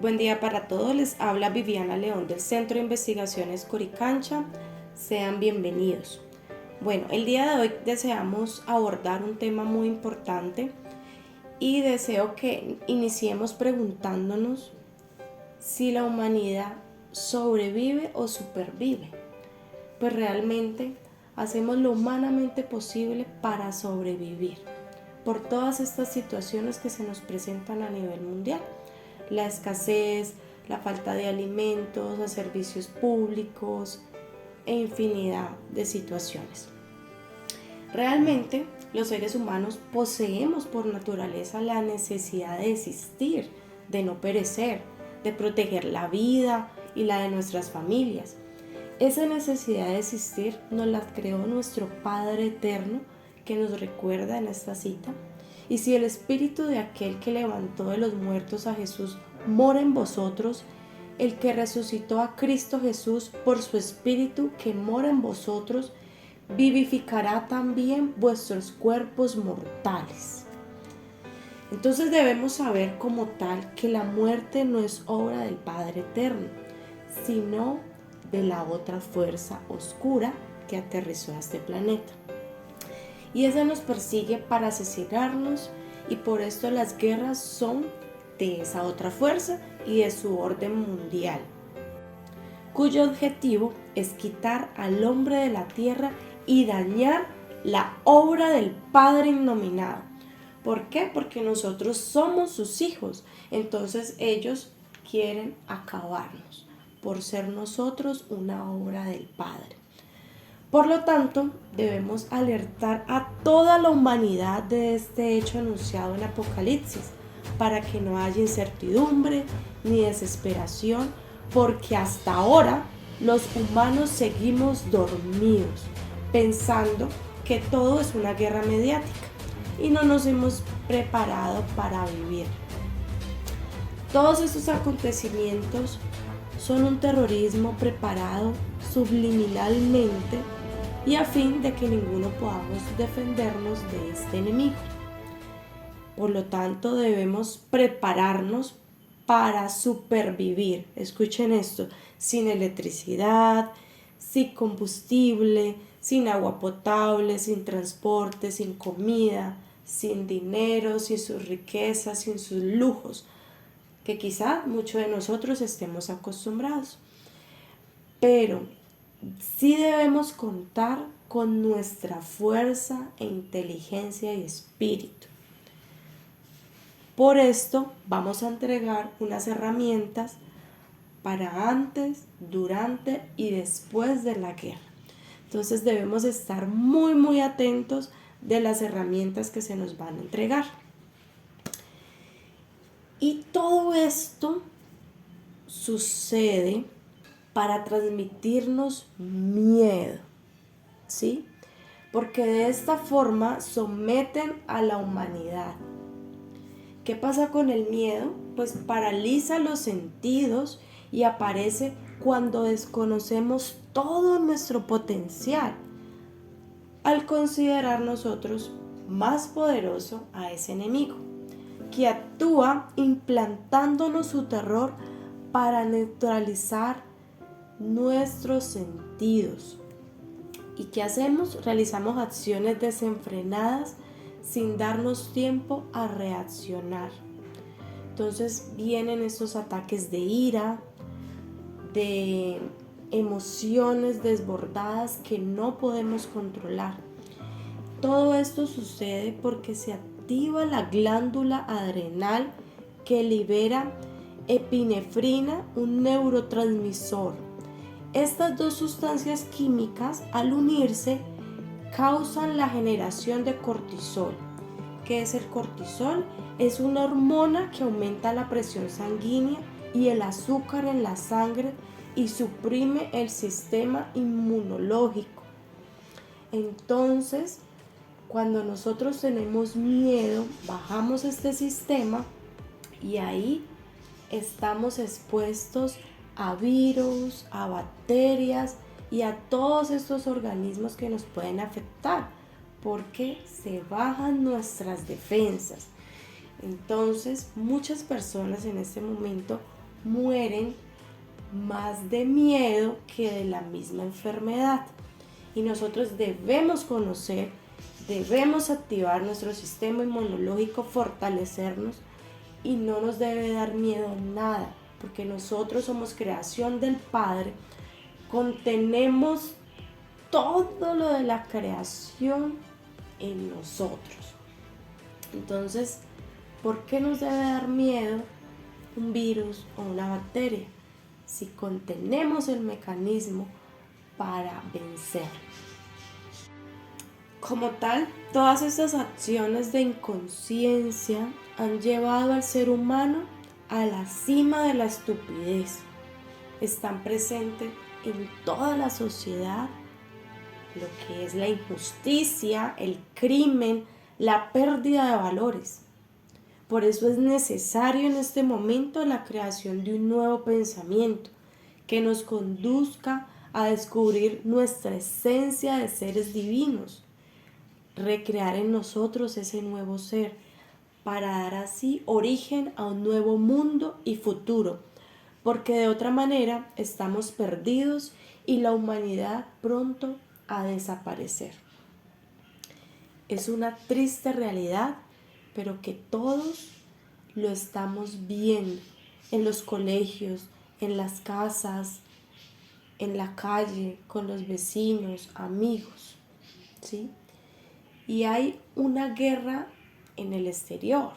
buen día para todos, les habla Viviana León del Centro de Investigaciones Coricancha, sean bienvenidos. Bueno, el día de hoy deseamos abordar un tema muy importante y deseo que iniciemos preguntándonos si la humanidad sobrevive o supervive. Pues realmente hacemos lo humanamente posible para sobrevivir por todas estas situaciones que se nos presentan a nivel mundial. La escasez, la falta de alimentos, de servicios públicos e infinidad de situaciones. Realmente los seres humanos poseemos por naturaleza la necesidad de existir, de no perecer, de proteger la vida y la de nuestras familias. Esa necesidad de existir nos la creó nuestro Padre Eterno, que nos recuerda en esta cita: y si el espíritu de aquel que levantó de los muertos a Jesús mora en vosotros, el que resucitó a Cristo Jesús por su espíritu que mora en vosotros, vivificará también vuestros cuerpos mortales. Entonces debemos saber como tal que la muerte no es obra del Padre Eterno, sino de la otra fuerza oscura que aterrizó a este planeta. Y esa nos persigue para asesinarnos, y por esto las guerras son de esa otra fuerza y de su orden mundial, cuyo objetivo es quitar al hombre de la tierra y dañar la obra del Padre innominado. ¿Por qué? Porque nosotros somos sus hijos, entonces ellos quieren acabarnos por ser nosotros una obra del Padre. Por lo tanto, debemos alertar a toda la humanidad de este hecho anunciado en Apocalipsis, para que no haya incertidumbre ni desesperación, porque hasta ahora los humanos seguimos dormidos, pensando que todo es una guerra mediática y no nos hemos preparado para vivir. Todos estos acontecimientos son un terrorismo preparado subliminalmente y a fin de que ninguno podamos defendernos de este enemigo. Por lo tanto, debemos prepararnos para supervivir. Escuchen esto: sin electricidad, sin combustible, sin agua potable, sin transporte, sin comida, sin dinero, sin sus riquezas, sin sus lujos, que quizá muchos de nosotros estemos acostumbrados. Pero sí debemos contar con nuestra fuerza e inteligencia y espíritu. Por esto vamos a entregar unas herramientas para antes, durante y después de la guerra. Entonces debemos estar muy atentos de las herramientas que se nos van a entregar. Y todo esto sucede para transmitirnos miedo, ¿sí? Porque de esta forma someten a la humanidad. ¿Qué pasa con el miedo? Pues paraliza los sentidos y aparece cuando desconocemos todo nuestro potencial, al considerar nosotros más poderoso a ese enemigo, que actúa implantándonos su terror para neutralizar nuestros sentidos. ¿Y qué hacemos? Realizamos acciones desenfrenadas sin darnos tiempo a reaccionar. Entonces vienen estos ataques de ira, de emociones desbordadas que no podemos controlar. Todo esto sucede porque se activa la glándula adrenal, que libera epinefrina, un neurotransmisor. Estas dos sustancias químicas, al unirse, causan la generación de cortisol. ¿Qué es el cortisol? Es una hormona que aumenta la presión sanguínea y el azúcar en la sangre y suprime el sistema inmunológico. Entonces, cuando nosotros tenemos miedo, bajamos este sistema y ahí estamos expuestos a virus, a bacterias y a todos estos organismos que nos pueden afectar, porque se bajan nuestras defensas. Entonces, muchas personas en este momento mueren más de miedo que de la misma enfermedad. Y nosotros debemos conocer, debemos activar nuestro sistema inmunológico, fortalecernos, y no nos debe dar miedo nada, porque nosotros somos creación del Padre, contenemos todo lo de la creación en nosotros. Entonces, ¿por qué nos debe dar miedo un virus o una bacteria si contenemos el mecanismo para vencer? Como tal, todas estas acciones de inconsciencia han llevado al ser humano a la cima de la estupidez. Están presentes en toda la sociedad, lo que es la injusticia, el crimen, la pérdida de valores. Por eso es necesario en este momento la creación de un nuevo pensamiento que nos conduzca a descubrir nuestra esencia de seres divinos, recrear en nosotros ese nuevo ser para dar así origen a un nuevo mundo y futuro, porque de otra manera estamos perdidos y la humanidad pronto a desaparecer. Es una triste realidad, pero que todos lo estamos viendo en los colegios, en las casas, en la calle, con los vecinos, amigos, ¿sí? Y hay una guerra en el exterior,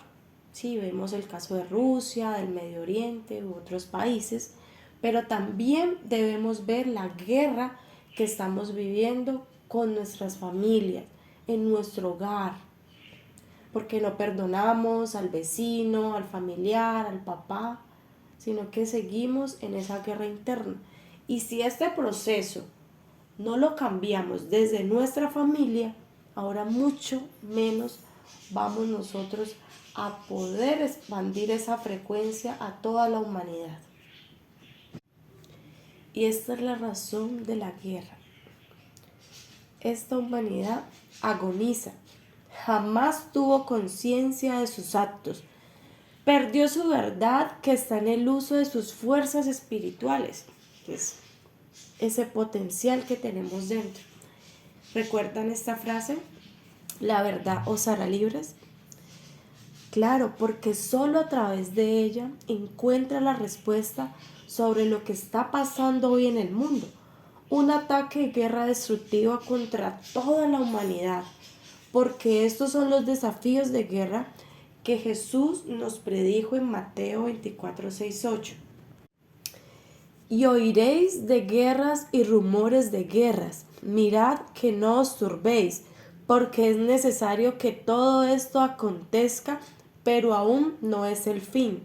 ¿sí? Vemos el caso de Rusia, del Medio Oriente u otros países, pero también debemos ver la guerra que estamos viviendo con nuestras familias, en nuestro hogar, porque no perdonamos al vecino, al familiar, al papá, sino que seguimos en esa guerra interna. Y si este proceso no lo cambiamos desde nuestra familia, ahora mucho menos vamos nosotros a poder expandir esa frecuencia a toda la humanidad. Y esta es la razón de la guerra. Esta humanidad agoniza, jamás tuvo conciencia de sus actos, perdió su verdad que está en el uso de sus fuerzas espirituales, que es ese potencial que tenemos dentro. ¿Recuerdan esta frase? ¿La verdad os hará libres? Claro, porque solo a través de ella encuentra la respuesta sobre lo que está pasando hoy en el mundo. Un ataque de guerra destructiva contra toda la humanidad, porque estos son los desafíos de guerra que Jesús nos predijo en Mateo 24, 6, 8. Y oiréis de guerras y rumores de guerras. Mirad que no os turbéis, porque es necesario que todo esto acontezca, pero aún no es el fin.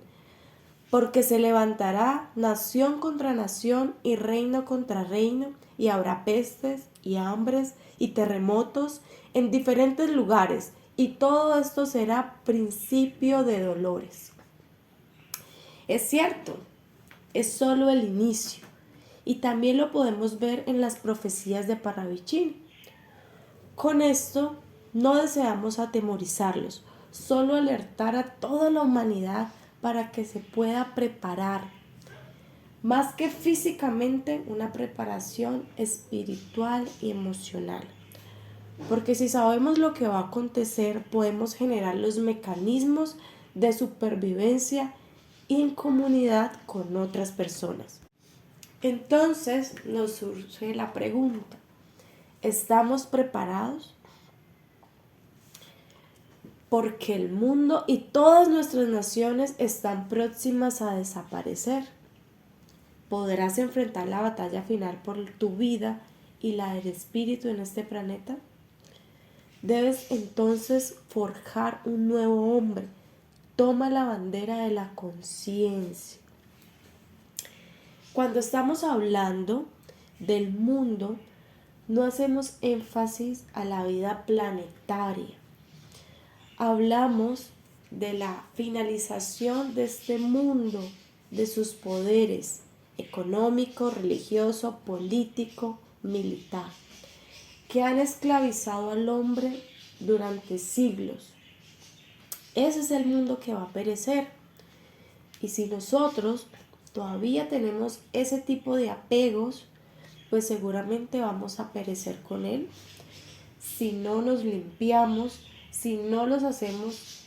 Porque se levantará nación contra nación y reino contra reino, y habrá pestes y hambres y terremotos en diferentes lugares, y todo esto será principio de dolores. Es cierto, es solo el inicio, y también lo podemos ver en las profecías de Parravicini. Con esto no deseamos atemorizarlos, solo alertar a toda la humanidad para que se pueda preparar, más que físicamente, una preparación espiritual y emocional. Porque si sabemos lo que va a acontecer, podemos generar los mecanismos de supervivencia en comunidad con otras personas. Entonces nos surge la pregunta, ¿estamos preparados? Porque el mundo y todas nuestras naciones están próximas a desaparecer. ¿Podrás enfrentar la batalla final por tu vida y la del espíritu en este planeta? Debes entonces forjar un nuevo hombre. Toma la bandera de la conciencia. Cuando estamos hablando del mundo, no hacemos énfasis a la vida planetaria. Hablamos de la finalización de este mundo, de sus poderes económico, religioso, político, militar, que han esclavizado al hombre durante siglos. Ese es el mundo que va a perecer. Y si nosotros todavía tenemos ese tipo de apegos, pues seguramente vamos a perecer con él si no nos limpiamos, si no los hacemos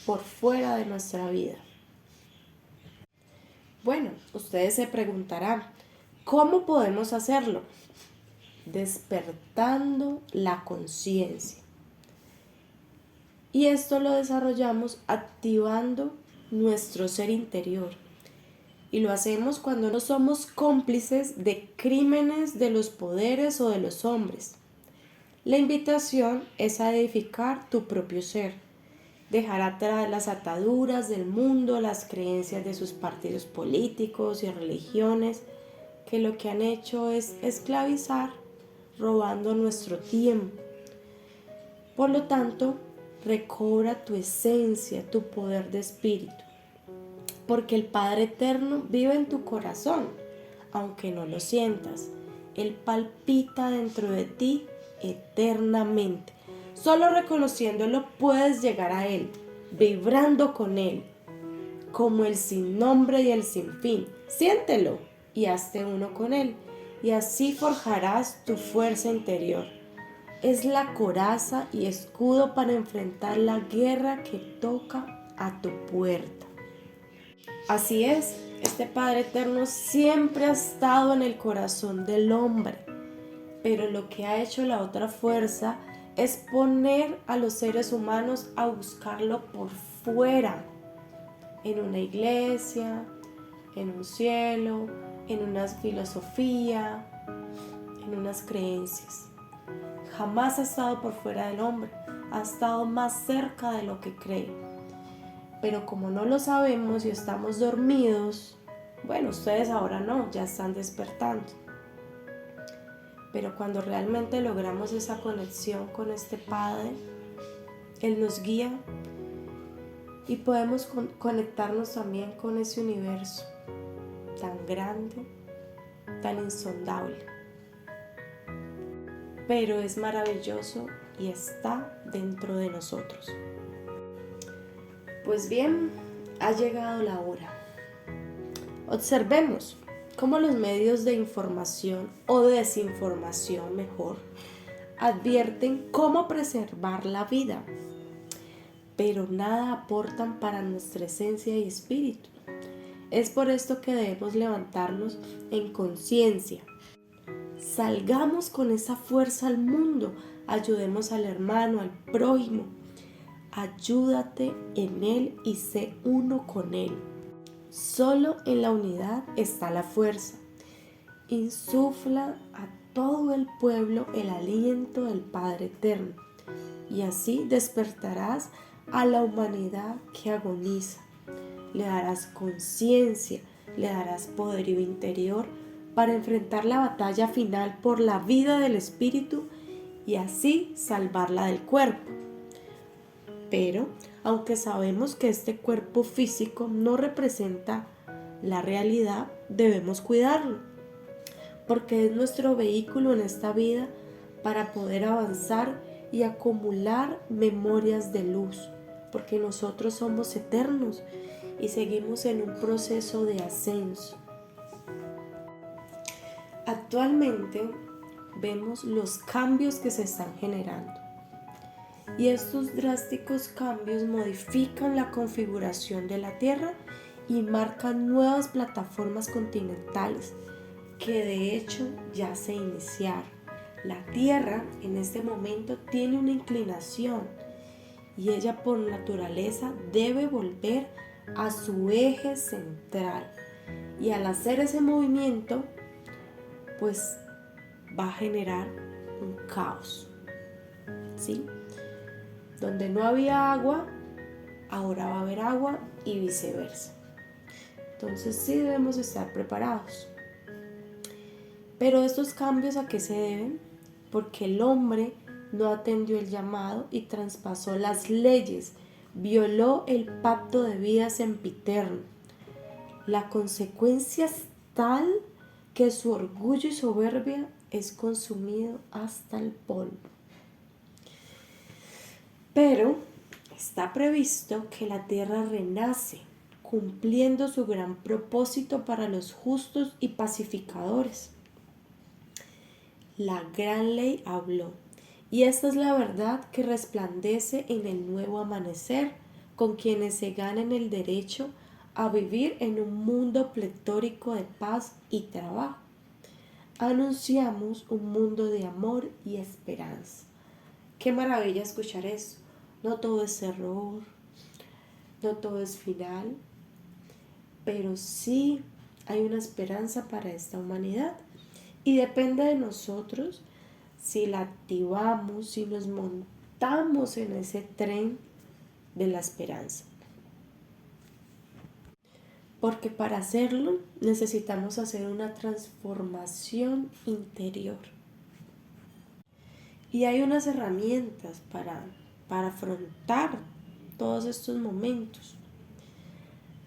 por fuera de nuestra vida. Bueno, ustedes se preguntarán, ¿cómo podemos hacerlo? Despertando la conciencia. Y esto lo desarrollamos activando nuestro ser interior. Y lo hacemos cuando no somos cómplices de crímenes de los poderes o de los hombres. La invitación es a edificar tu propio ser, dejar atrás las ataduras del mundo, las creencias de sus partidos políticos y religiones, que lo que han hecho es esclavizar, robando nuestro tiempo. Por lo tanto, recobra tu esencia, tu poder de espíritu, porque el Padre Eterno vive en tu corazón, aunque no lo sientas. Él palpita dentro de ti eternamente. Solo reconociéndolo puedes llegar a Él, vibrando con Él, como el sin nombre y el sin fin. Siéntelo y hazte uno con Él, y así forjarás tu fuerza interior. Es la coraza y escudo para enfrentar la guerra que toca a tu puerta. Así es, este Padre Eterno siempre ha estado en el corazón del hombre, pero lo que ha hecho la otra fuerza es poner a los seres humanos a buscarlo por fuera, en una iglesia, en un cielo, en una filosofía, en unas creencias. Jamás ha estado por fuera del hombre, ha estado más cerca de lo que cree. Pero como no lo sabemos y estamos dormidos, bueno, ustedes ahora no, ya están despertando. Pero cuando realmente logramos esa conexión con este Padre, Él nos guía y podemos conectarnos también con ese universo tan grande, tan insondable. Pero es maravilloso y está dentro de nosotros. Pues bien, ha llegado la hora. Observemos cómo los medios de información o desinformación, mejor, advierten cómo preservar la vida, pero nada aportan para nuestra esencia y espíritu. Es por esto que debemos levantarnos en conciencia. Salgamos con esa fuerza al mundo, ayudemos al hermano, al prójimo. Ayúdate en él y sé uno con él. Solo en la unidad está la fuerza. Insufla a todo el pueblo el aliento del Padre Eterno, y así despertarás a la humanidad que agoniza. Le darás conciencia, le darás poderío interior para enfrentar la batalla final por la vida del espíritu y así salvarla del cuerpo. Pero, aunque sabemos que este cuerpo físico no representa la realidad, debemos cuidarlo, porque es nuestro vehículo en esta vida para poder avanzar y acumular memorias de luz, porque nosotros somos eternos y seguimos en un proceso de ascenso. Actualmente vemos los cambios que se están generando. Y estos drásticos cambios modifican la configuración de la Tierra y marcan nuevas plataformas continentales que de hecho ya se iniciaron. La Tierra en este momento tiene una inclinación y ella por naturaleza debe volver a su eje central. Y al hacer ese movimiento, pues va a generar un caos, ¿sí? Donde no había agua, ahora va a haber agua y viceversa. Entonces sí debemos estar preparados. Pero estos cambios, ¿a qué se deben? Porque el hombre no atendió el llamado y traspasó las leyes, violó el pacto de vida sempiterno. La consecuencia es tal que su orgullo y soberbia es consumido hasta el polvo. Pero está previsto que la tierra renace cumpliendo su gran propósito para los justos y pacificadores. La gran ley habló, y esta es la verdad que resplandece en el nuevo amanecer, con quienes se ganan el derecho a vivir en un mundo pletórico de paz y trabajo. Anunciamos un mundo de amor y esperanza. Qué maravilla escuchar eso. No todo es error, no todo es final, pero sí hay una esperanza para esta humanidad. Y depende de nosotros si la activamos, si nos montamos en ese tren de la esperanza. Porque para hacerlo necesitamos hacer una transformación interior. Y hay unas herramientas para afrontar todos estos momentos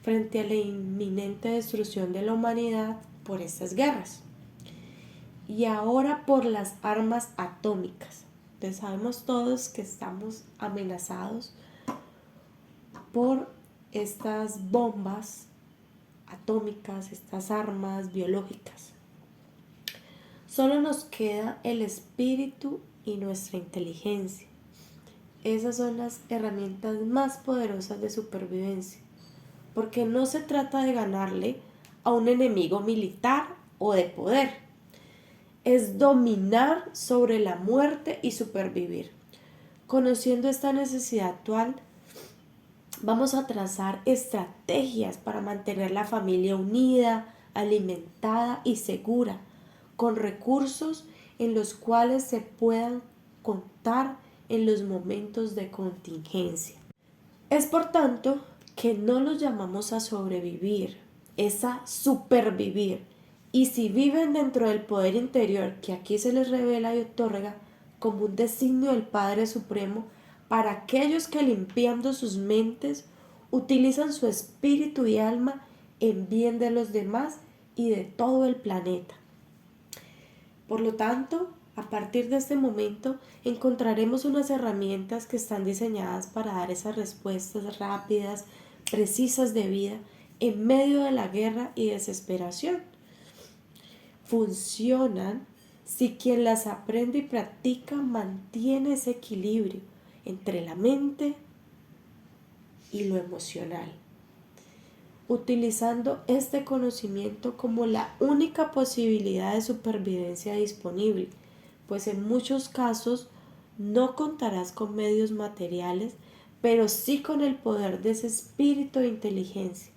frente a la inminente destrucción de la humanidad por estas guerras. Y ahora por las armas atómicas. Entonces sabemos todos que estamos amenazados por estas bombas atómicas, estas armas biológicas. Solo nos queda el espíritu y nuestra inteligencia. Esas son las herramientas más poderosas de supervivencia, porque no se trata de ganarle a un enemigo militar o de poder. Es dominar sobre la muerte y supervivir. Conociendo esta necesidad actual, vamos a trazar estrategias para mantener la familia unida, alimentada y segura, con recursos en los cuales se puedan contar en los momentos de contingencia. Es por tanto que no los llamamos a sobrevivir, es a supervivir. Y si viven dentro del poder interior que aquí se les revela y otorga como un designio del Padre Supremo para aquellos que limpiando sus mentes utilizan su espíritu y alma en bien de los demás y de todo el planeta. Por lo tanto, a partir de este momento encontraremos unas herramientas que están diseñadas para dar esas respuestas rápidas, precisas de vida en medio de la guerra y desesperación. Funcionan si quien las aprende y practica mantiene ese equilibrio entre la mente y lo emocional, utilizando este conocimiento como la única posibilidad de supervivencia disponible, pues en muchos casos no contarás con medios materiales, pero sí con el poder de ese espíritu de inteligencia.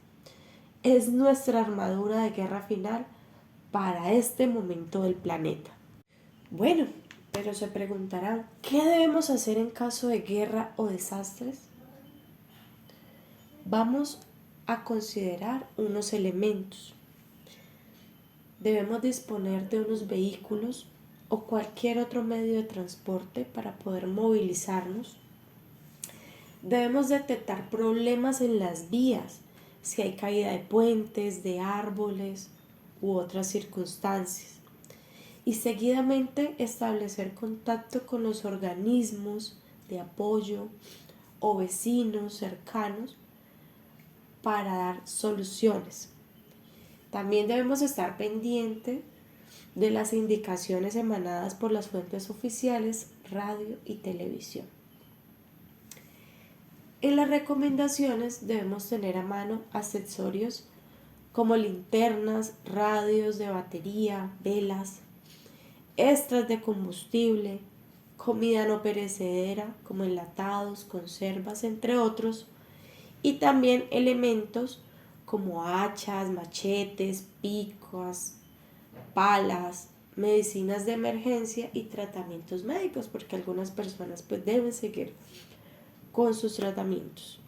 Es nuestra armadura de guerra final para este momento del planeta. Bueno, pero se preguntarán, ¿qué debemos hacer en caso de guerra o desastres? Vamos a considerar unos elementos. Debemos disponer de unos vehículos o cualquier otro medio de transporte para poder movilizarnos. Debemos detectar problemas en las vías, si hay caída de puentes, de árboles u otras circunstancias. Y seguidamente establecer contacto con los organismos de apoyo o vecinos cercanos para dar soluciones. También debemos estar pendientes de las indicaciones emanadas por las fuentes oficiales, radio y televisión. En las recomendaciones debemos tener a mano accesorios como linternas, radios de batería, velas, extras de combustible, comida no perecedera como enlatados, conservas, entre otros, y también elementos como hachas, machetes, picos, palas, medicinas de emergencia y tratamientos médicos, porque algunas personas pues deben seguir con sus tratamientos.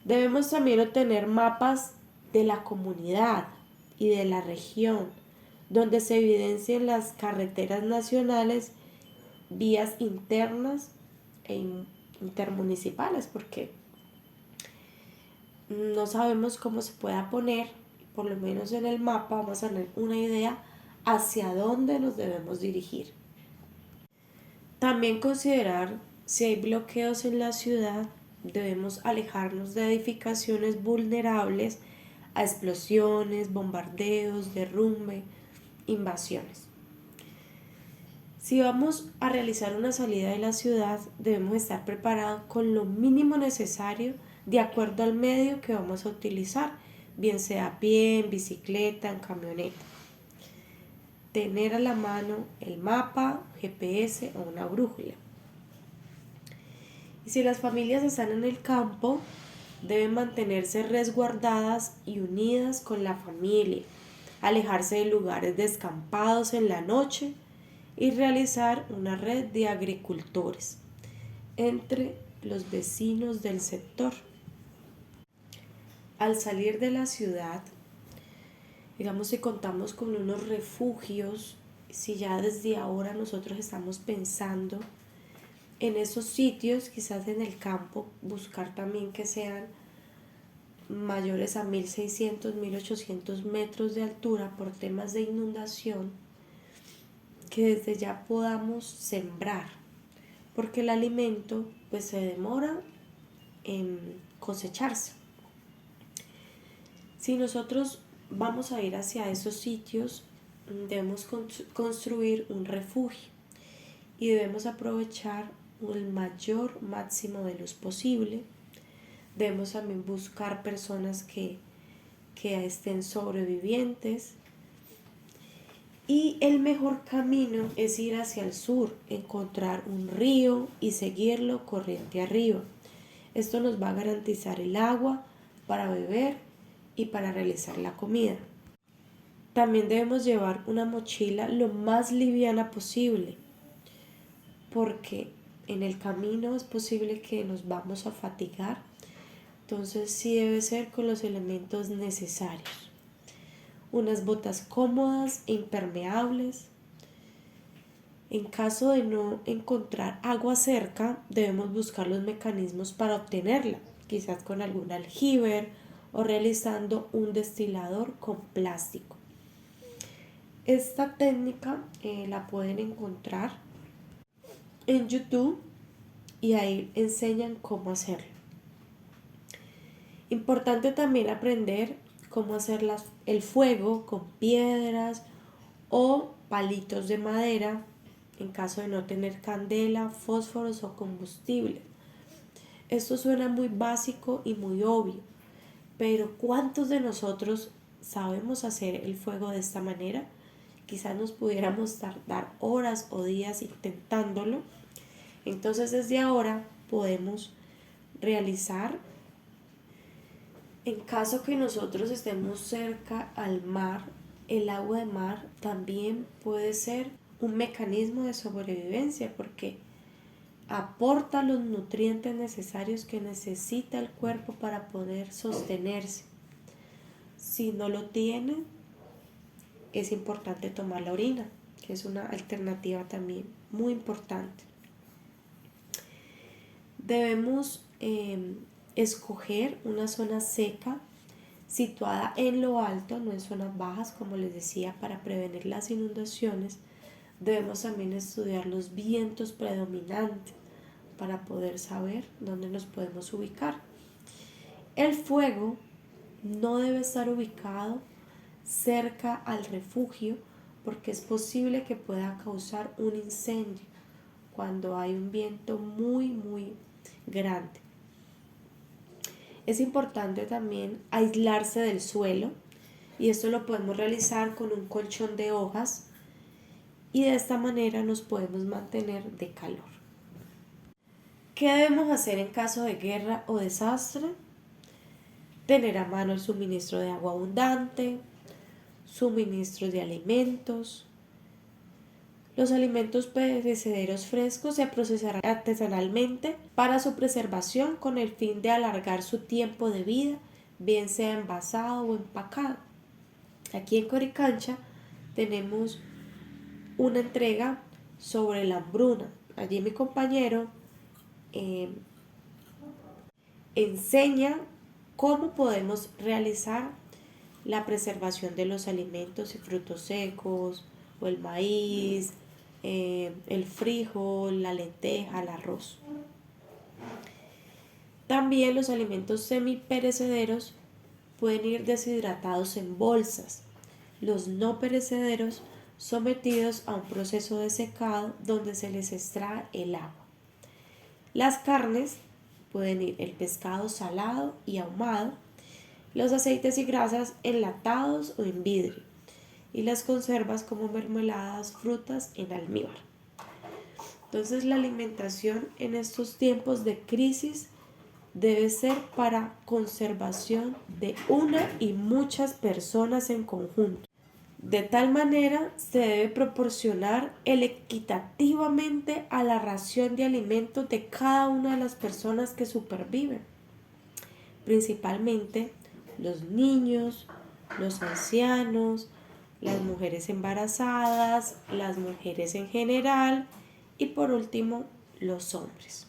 Debemos también obtener mapas de la comunidad y de la región, donde se evidencien las carreteras nacionales, vías internas e intermunicipales, porque no sabemos cómo se pueda poner, por lo menos en el mapa vamos a tener una idea hacia dónde nos debemos dirigir. También considerar si hay bloqueos en la ciudad debemos alejarnos de edificaciones vulnerables a explosiones, bombardeos, derrumbe, invasiones. Si vamos a realizar una salida de la ciudad, debemos estar preparados con lo mínimo necesario de acuerdo al medio que vamos a utilizar, bien sea a pie, en bicicleta, en camioneta. Tener a la mano el mapa, GPS o una brújula. Y si las familias están en el campo, deben mantenerse resguardadas y unidas con la familia, alejarse de lugares descampados en la noche y realizar una red de agricultores entre los vecinos del sector. Al salir de la ciudad, digamos si contamos con unos refugios, si ya desde ahora nosotros estamos pensando en esos sitios, quizás en el campo, buscar también que sean mayores a 1600, 1800 metros de altura por temas de inundación, que desde ya podamos sembrar, porque el alimento pues se demora en cosecharse. Si nosotros vamos a ir hacia esos sitios, debemos construir un refugio y debemos aprovechar el mayor máximo de luz posible. Debemos también buscar personas que estén sobrevivientes. Y el mejor camino es ir hacia el sur, encontrar un río y seguirlo corriente arriba. Esto nos va a garantizar el agua para beber y para realizar la comida. También debemos llevar una mochila lo más liviana posible, porque en el camino es posible que nos vamos a fatigar. Entonces sí debe ser con los elementos necesarios. Unas botas cómodas e impermeables. En caso de no encontrar agua cerca, debemos buscar los mecanismos para obtenerla, quizás con algún aljibe o realizando un destilador con plástico. Esta técnica la pueden encontrar en YouTube y ahí enseñan cómo hacerlo. Importante también aprender cómo hacer el fuego con piedras o palitos de madera en caso de no tener candela, fósforos o combustible. Esto suena muy básico y muy obvio, pero ¿cuántos de nosotros sabemos hacer el fuego de esta manera? Quizás nos pudiéramos tardar horas o días intentándolo. Entonces desde ahora podemos realizar, en caso que nosotros estemos cerca al mar, el agua de mar también puede ser un mecanismo de sobrevivencia porque aporta los nutrientes necesarios que necesita el cuerpo para poder sostenerse. Si no lo tiene, es importante tomar la orina, que es una alternativa también muy importante. Debemos escoger una zona seca situada en lo alto, no en zonas bajas, como les decía, para prevenir las inundaciones. Debemos también estudiar los vientos predominantes para poder saber dónde nos podemos ubicar. El fuego no debe estar ubicado cerca al refugio porque es posible que pueda causar un incendio cuando hay un viento muy grande. Es importante también aislarse del suelo y esto lo podemos realizar con un colchón de hojas y de esta manera nos podemos mantener de calor. ¿Qué debemos hacer en caso de guerra o desastre? Tener a mano el suministro de agua abundante, suministros de alimentos. Los alimentos perecederos frescos se procesarán artesanalmente para su preservación con el fin de alargar su tiempo de vida, bien sea envasado o empacado. Aquí en Coricancha tenemos una entrega sobre la hambruna. Allí mi compañero enseña cómo podemos realizar la preservación de los alimentos y frutos secos, o el maíz, el frijol, la lenteja, el arroz. También los alimentos semiperecederos pueden ir deshidratados en bolsas. Los no perecederos sometidos a un proceso de secado donde se les extrae el agua. Las carnes pueden ir el pescado salado y ahumado, los aceites y grasas enlatados o en vidrio, y las conservas como mermeladas, frutas en almíbar. Entonces la alimentación en estos tiempos de crisis debe ser para conservación de una y muchas personas en conjunto. De tal manera se debe proporcionar equitativamente a la ración de alimentos de cada una de las personas que superviven, principalmente los niños, los ancianos, las mujeres embarazadas, las mujeres en general y por último los hombres.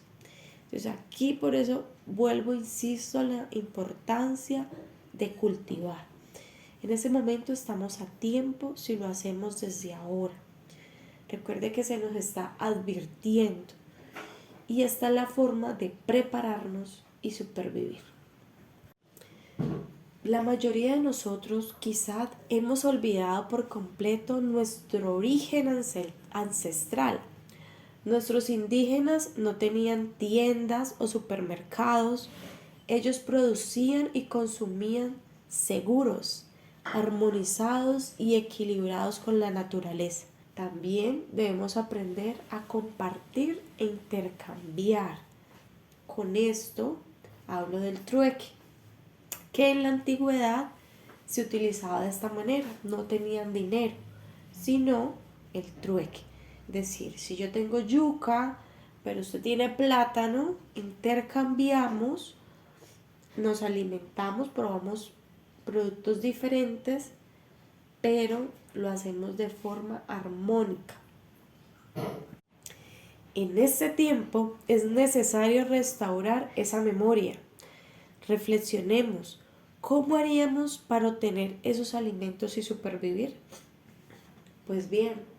Entonces aquí por eso vuelvo, insisto, en la importancia de cultivar. En ese momento estamos a tiempo si lo hacemos desde ahora. Recuerde que se nos está advirtiendo y esta es la forma de prepararnos y supervivir. La mayoría de nosotros quizás hemos olvidado por completo nuestro origen ancestral. Nuestros indígenas no tenían tiendas o supermercados. Ellos producían y consumían seguros, armonizados y equilibrados con la naturaleza. También debemos aprender a compartir e intercambiar. Con esto hablo del trueque, que en la antigüedad se utilizaba de esta manera. No tenían dinero, sino el trueque. Es decir, si yo tengo yuca, pero usted tiene plátano, intercambiamos, nos alimentamos, probamos productos diferentes, pero lo hacemos de forma armónica. En este tiempo es necesario restaurar esa memoria. Reflexionemos, ¿cómo haríamos para obtener esos alimentos y supervivir? Pues bien,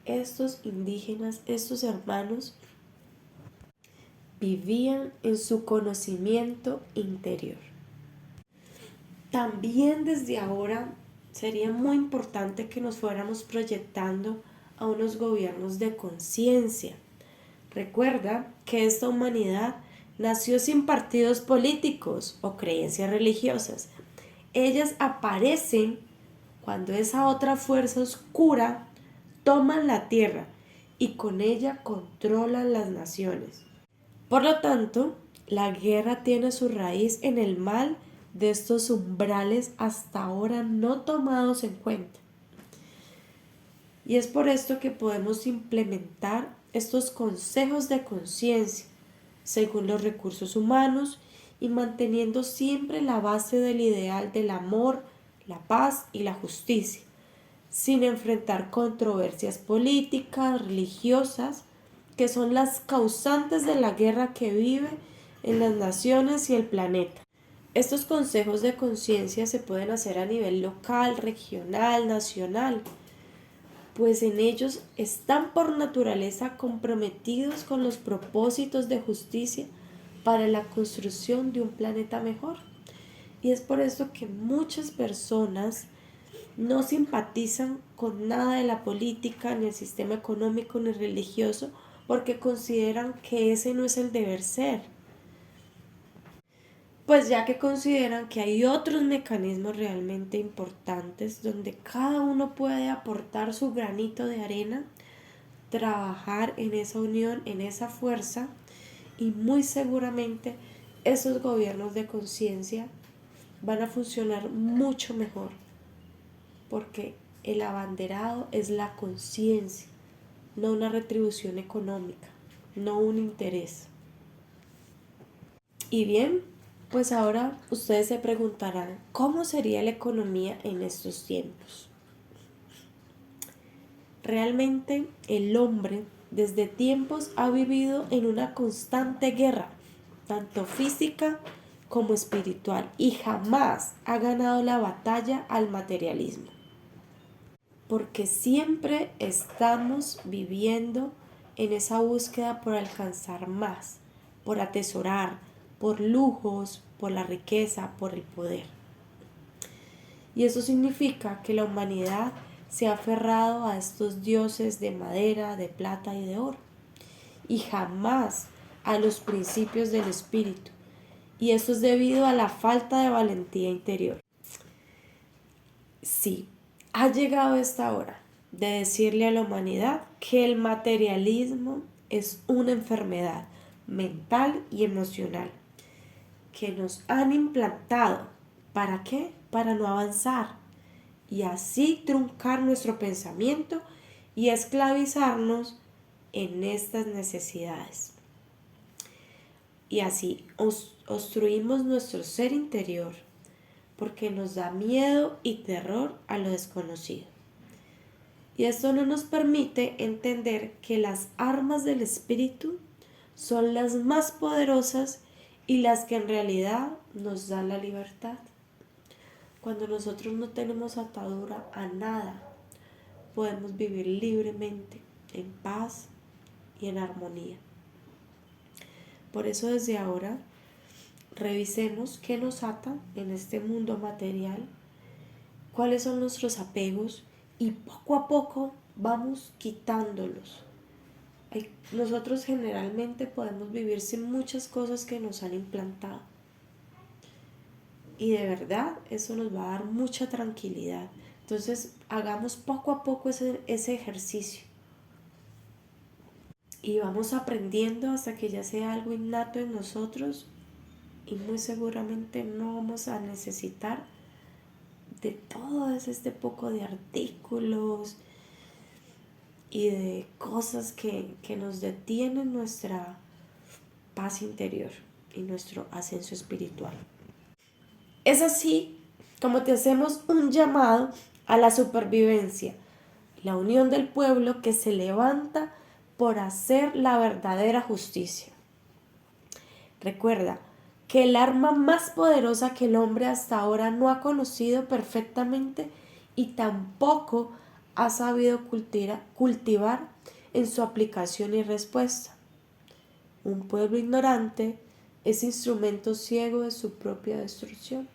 estos indígenas, estos hermanos, vivían en su conocimiento interior. También desde ahora sería muy importante que nos fuéramos proyectando a unos gobiernos de conciencia. Recuerda que esta humanidad nació sin partidos políticos o creencias religiosas. Ellas aparecen cuando esa otra fuerza oscura toma la tierra y con ella controlan las naciones. Por lo tanto, la guerra tiene su raíz en el mal de estos umbrales hasta ahora no tomados en cuenta. Y es por esto que podemos implementar estos consejos de conciencia según los recursos humanos y manteniendo siempre la base del ideal del amor, la paz y la justicia, sin enfrentar controversias políticas, religiosas, que son las causantes de la guerra que vive en las naciones y el planeta. Estos consejos de conciencia se pueden hacer a nivel local, regional, nacional, pues en ellos están por naturaleza comprometidos con los propósitos de justicia para la construcción de un planeta mejor. Y es por eso que muchas personas no simpatizan con nada de la política, ni el sistema económico, ni religioso, porque consideran que ese no es el deber ser. Pues ya que consideran que hay otros mecanismos realmente importantes donde cada uno puede aportar su granito de arena, trabajar en esa unión, en esa fuerza, y muy seguramente esos gobiernos de conciencia van a funcionar mucho mejor, porque el abanderado es la conciencia, no una retribución económica, no un interés. Y bien, pues ahora ustedes se preguntarán, ¿cómo sería la economía en estos tiempos? Realmente el hombre desde tiempos ha vivido en una constante guerra, tanto física como espiritual, y jamás ha ganado la batalla al materialismo. Porque siempre estamos viviendo en esa búsqueda por alcanzar más, por atesorar, por lujos, por la riqueza, por el poder. Y eso significa que la humanidad se ha aferrado a estos dioses de madera, de plata y de oro, y jamás a los principios del espíritu. Y eso es debido a la falta de valentía interior. Sí, ha llegado esta hora de decirle a la humanidad que el materialismo es una enfermedad mental y emocional que nos han implantado. ¿Para qué? Para no avanzar y así truncar nuestro pensamiento y esclavizarnos en estas necesidades. Y así obstruimos nuestro ser interior porque nos da miedo y terror a lo desconocido. Y esto no nos permite entender que las armas del espíritu son las más poderosas y las que en realidad nos dan la libertad. Cuando nosotros no tenemos atadura a nada, podemos vivir libremente, en paz y en armonía. Por eso desde ahora, revisemos qué nos ata en este mundo material, cuáles son nuestros apegos y poco a poco vamos quitándolos. Nosotros generalmente podemos vivir sin muchas cosas que nos han implantado. Y de verdad eso nos va a dar mucha tranquilidad. Entonces hagamos poco a poco ese ejercicio. Y vamos aprendiendo hasta que ya sea algo innato en nosotros y muy seguramente no vamos a necesitar de todo este poco de artículos y de cosas que nos detienen nuestra paz interior y nuestro ascenso espiritual. Es así como te hacemos un llamado a la supervivencia, la unión del pueblo que se levanta por hacer la verdadera justicia. Recuerda que el arma más poderosa que el hombre hasta ahora no ha conocido perfectamente y tampoco ha sabido cultivar en su aplicación y respuesta. Un pueblo ignorante es instrumento ciego de su propia destrucción.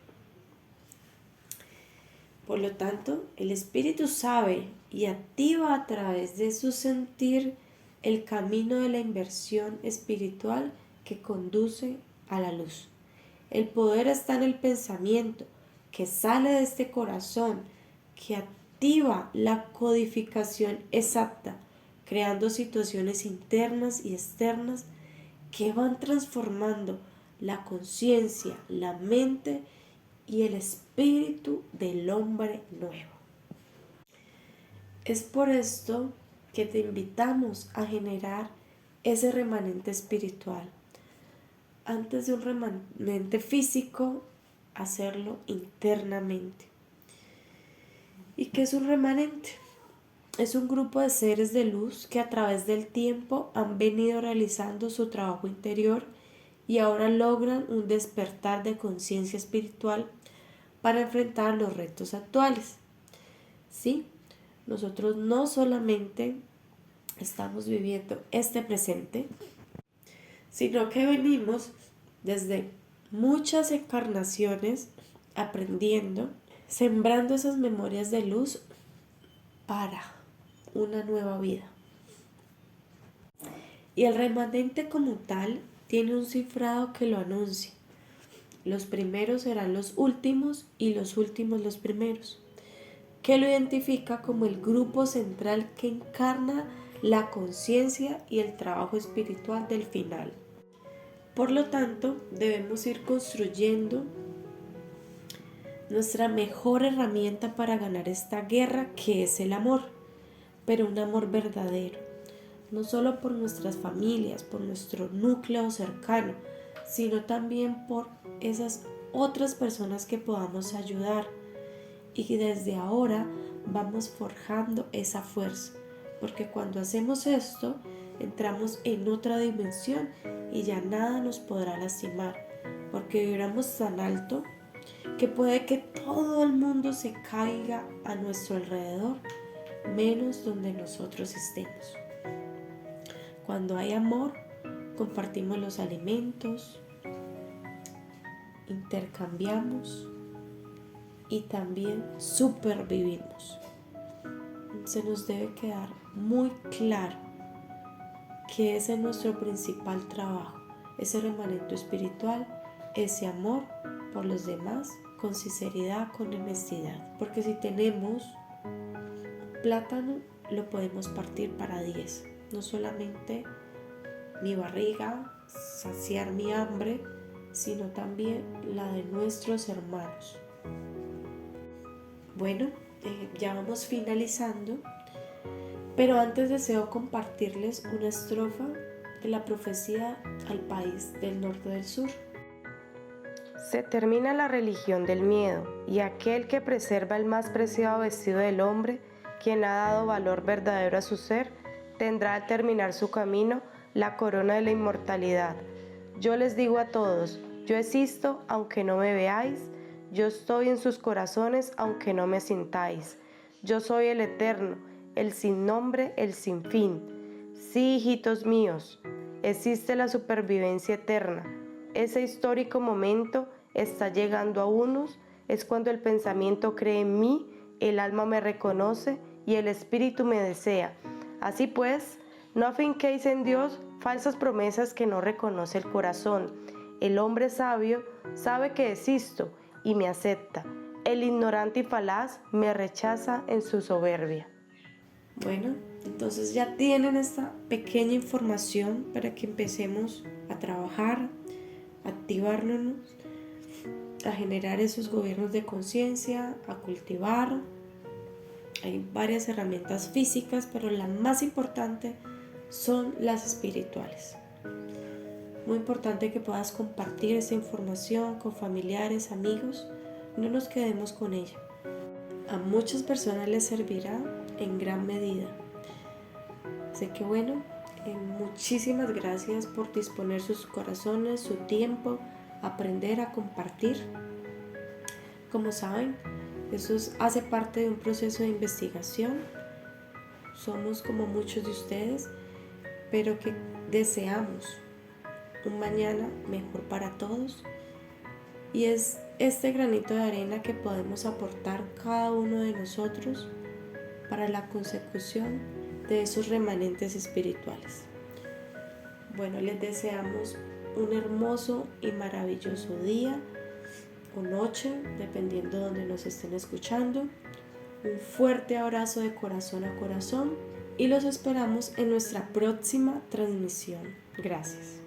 Por lo tanto, el espíritu sabe y activa a través de su sentir el camino de la inversión espiritual que conduce a la luz. El poder está en el pensamiento que sale de este corazón, que activa la codificación exacta, creando situaciones internas y externas que van transformando la conciencia, la mente y el espíritu del hombre nuevo. Es por esto que te invitamos a generar ese remanente espiritual. Antes de un remanente físico, hacerlo internamente. ¿Y qué es un remanente? Es un grupo de seres de luz que a través del tiempo han venido realizando su trabajo interior y ahora logran un despertar de conciencia espiritual para enfrentar los retos actuales. Sí, nosotros no solamente estamos viviendo este presente, sino que venimos desde muchas encarnaciones aprendiendo, sembrando esas memorias de luz para una nueva vida. Y el remanente como tal tiene un cifrado que lo anuncia. Los primeros serán los últimos y los últimos los primeros, que lo identifica como el grupo central que encarna la conciencia y el trabajo espiritual del final. Por lo tanto, debemos ir construyendo nuestra mejor herramienta para ganar esta guerra, que es el amor, pero un amor verdadero, no solo por nuestras familias, por nuestro núcleo cercano, sino también por esas otras personas que podamos ayudar. Y desde ahora vamos forjando esa fuerza, porque cuando hacemos esto, entramos en otra dimensión y ya nada nos podrá lastimar, porque vibramos tan alto que puede que todo el mundo se caiga a nuestro alrededor, menos donde nosotros estemos. Cuando hay amor, compartimos los alimentos, intercambiamos y también supervivimos. Se nos debe quedar muy claro que ese es nuestro principal trabajo, ese remanente espiritual, ese amor por los demás con sinceridad, con honestidad. Porque si tenemos plátano, lo podemos partir para 10. No solamente mi barriga, saciar mi hambre, sino también la de nuestros hermanos. Bueno, ya vamos finalizando, pero antes deseo compartirles una estrofa de la profecía al país del norte del sur. Se termina la religión del miedo, y aquel que preserva el más preciado vestido del hombre, quien ha dado valor verdadero a su ser, tendrá al terminar su camino la corona de la inmortalidad. Yo les digo a todos, yo existo aunque no me veáis, yo estoy en sus corazones aunque no me sintáis. Yo soy el eterno, el sin nombre, el sin fin. Sí, hijitos míos, existe la supervivencia eterna. Ese histórico momento está llegando a unos, es cuando el pensamiento cree en mí, el alma me reconoce y el espíritu me desea. Así pues, no afinquéis en Dios falsas promesas que no reconoce el corazón. El hombre sabio sabe que existo y me acepta. El ignorante y falaz me rechaza en su soberbia. Bueno, entonces ya tienen esta pequeña información para que empecemos a trabajar, a activarnos, a generar esos gobiernos de conciencia, a cultivar. Hay varias herramientas físicas, pero la más importante son las espirituales. Muy importante que puedas compartir esta información con familiares, amigos. No nos quedemos con ella. A muchas personas les servirá en gran medida. Así que bueno, muchísimas gracias por disponer sus corazones, su tiempo, aprender a compartir. Como saben, eso hace parte de un proceso de investigación. Somos como muchos de ustedes, pero que deseamos un mañana mejor para todos. Y es este granito de arena que podemos aportar cada uno de nosotros para la consecución de esos remanentes espirituales. Bueno, les deseamos un hermoso y maravilloso día o noche, dependiendo de donde nos estén escuchando. Un fuerte abrazo de corazón a corazón y los esperamos en nuestra próxima transmisión. Gracias.